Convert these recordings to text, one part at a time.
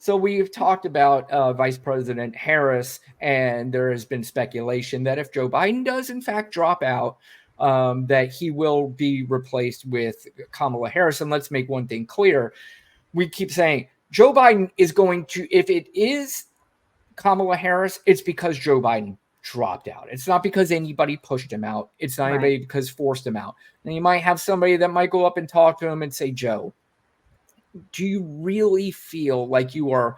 So we've talked about Vice President Harris, and there has been speculation that if Joe Biden does in fact drop out, that he will be replaced with Kamala Harris. And let's make one thing clear. We keep saying Joe Biden is going to, if it is Kamala Harris, it's because Joe Biden dropped out. It's not because anybody pushed him out. It's not anybody because forced him out. And you might have somebody that might go up and talk to him and say, Joe, do you really feel like you are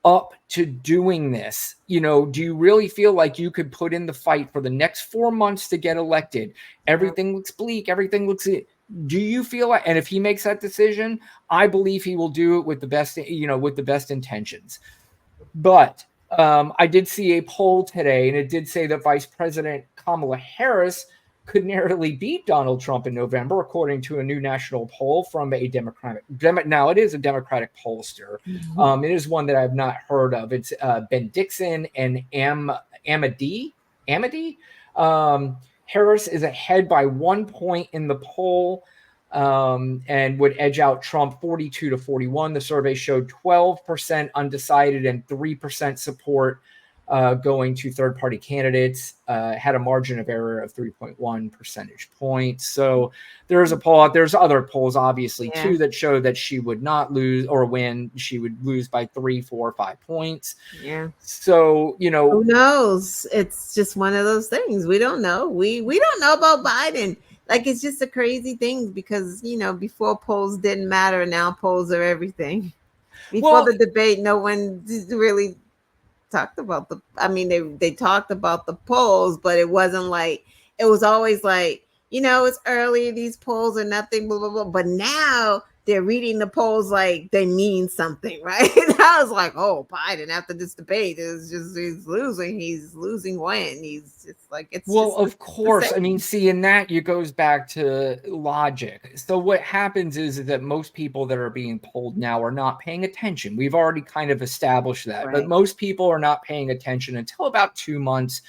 up to doing this? Do you really feel like you could put in the fight for the next 4 months to get elected? Everything looks bleak. Everything looks. Do you feel like? And if he makes that decision, I believe he will do it with the best, with the best intentions. But I did see a poll today, and it did say that Vice President Kamala Harris could narrowly beat Donald Trump in November, according to a new national poll from a now it is a Democratic pollster. It is one that I've not heard of. It's Ben Dixon and Amity. Harris is ahead by 1 point in the poll, and would edge out Trump 42-41. The survey showed 12% undecided and 3% support going to third-party candidates, had a margin of error of 3.1 percentage points. So there's a poll. There's other polls, obviously, too, that show that she would not lose or win. She would lose by 3, 4, 5 points. Yeah. So, who knows? It's just one of those things. We don't know. We don't know about Biden. Like, it's just a crazy thing because, before polls didn't matter. Now polls are everything. Before the debate, no one really talked about they talked about the polls, but it wasn't like, it was always like, it's early, these polls are nothing, blah, blah, blah. But now they're reading the polls like they mean something, right? I was like, oh, Biden after this debate is just, he's losing when? He's just like, it's of course. I mean, see, in that it goes back to logic. So what happens is that most people that are being polled now are not paying attention. We've already kind of established that, but most people are not paying attention until about 2 months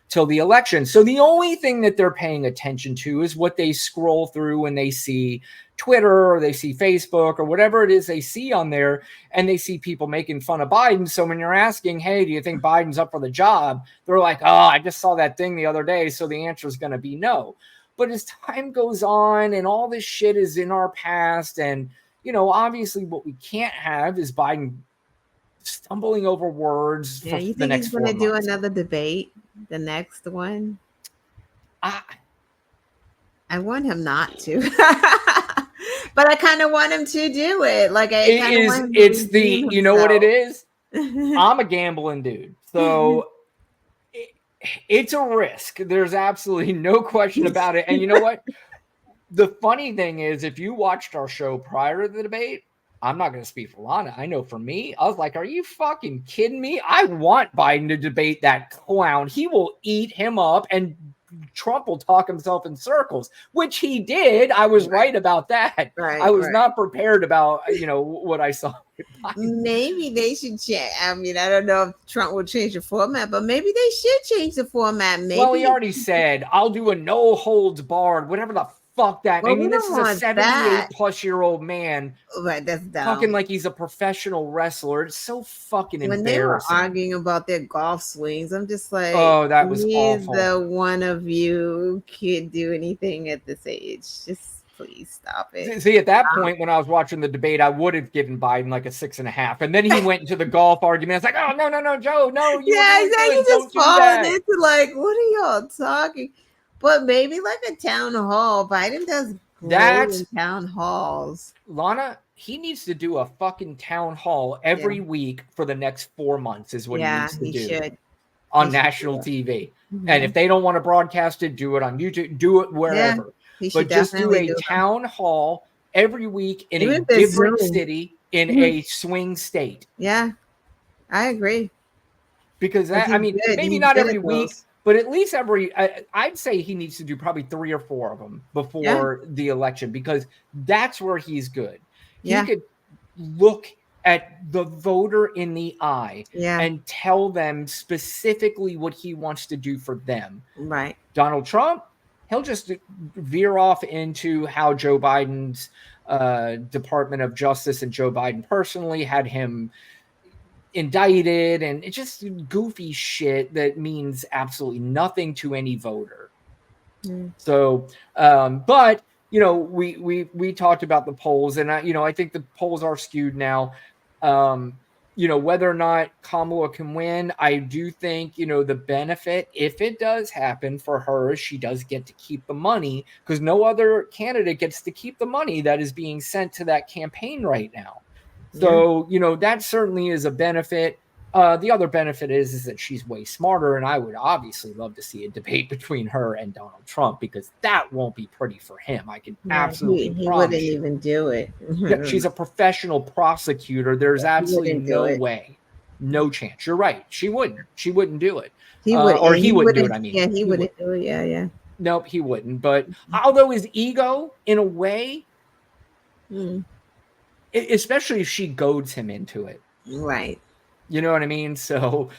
till the election. So the only thing that they're paying attention to is what they scroll through when they see Twitter or they see Facebook or whatever it is they see on there, and they see people making fun of Biden. So when you're asking, hey, do you think Biden's up for the job? They're like, oh, I just saw that thing the other day. So the answer is going to be no. But as time goes on and all this shit is in our past, and, obviously what we can't have is Biden stumbling over words for you the think next he's going to do months. another debate, the next one? I want him not to. But I kind of want him to do it. Like, it's the, you know what it is? I'm a gambling dude. So it's a risk. There's absolutely no question about it. And you know what? The funny thing is, if you watched our show prior to the debate, I'm not going to speak for Lana. I know for me, I was like, are you fucking kidding me? I want Biden to debate that clown. He will eat him up, and Trump will talk himself in circles, which he did. I was right about that. I was not prepared about, what I saw. Maybe they should change. I mean, I don't know if Trump will change the format, but maybe they should change the format. Maybe. Well, he already said, I'll do a no holds barred, whatever the fuck that. Well, I mean, this is a 78-plus-year-old man, right? That's dumb. Talking like he's a professional wrestler. It's so fucking embarrassing. When they were arguing about their golf swings, I'm just like, oh, that was awful. Neither one of you could do anything at this age. Just please stop it. See, at that point, when I was watching the debate, I would have given Biden like a 6.5, and then he went into the golf argument. It's like, oh no, Joe, no, you just falling into like, what are y'all talking? But maybe like a town hall. Biden does great in town halls. Lana, he needs to do a fucking town hall every week for the next 4 months is what he needs to do. Should. On national TV. Mm-hmm. And if they don't want to broadcast it, do it on YouTube, do it wherever. But just do a town hall every week in a different city in a swing state. Yeah, I agree. Because that, I mean, maybe not every week, but at least I'd say he needs to do probably 3 or 4 of them before the election, because that's where he's good. He could look at the voter in the eye and tell them specifically what he wants to do for them. Right. Donald Trump, he'll just veer off into how Joe Biden's Department of Justice and Joe Biden personally had him indicted, and it's just goofy shit that means absolutely nothing to any voter. So, but we talked about the polls, and I think the polls are skewed now. Whether or not Kamala can win, I do think the benefit, if it does happen for her, is she does get to keep the money, because no other candidate gets to keep the money that is being sent to that campaign right now. So, that certainly is a benefit. The other benefit is that she's way smarter, and I would obviously love to see a debate between her and Donald Trump, because that won't be pretty for him. I can absolutely he promise wouldn't you. even do it. Yeah, she's a professional prosecutor. There's absolutely no way, no chance. You're right. She wouldn't do it. Or he wouldn't do it. I mean, yeah, he wouldn't do it. Yeah. Nope, he wouldn't. But although his ego, in a way, especially if she goads him into it. Right. You know what I mean? So,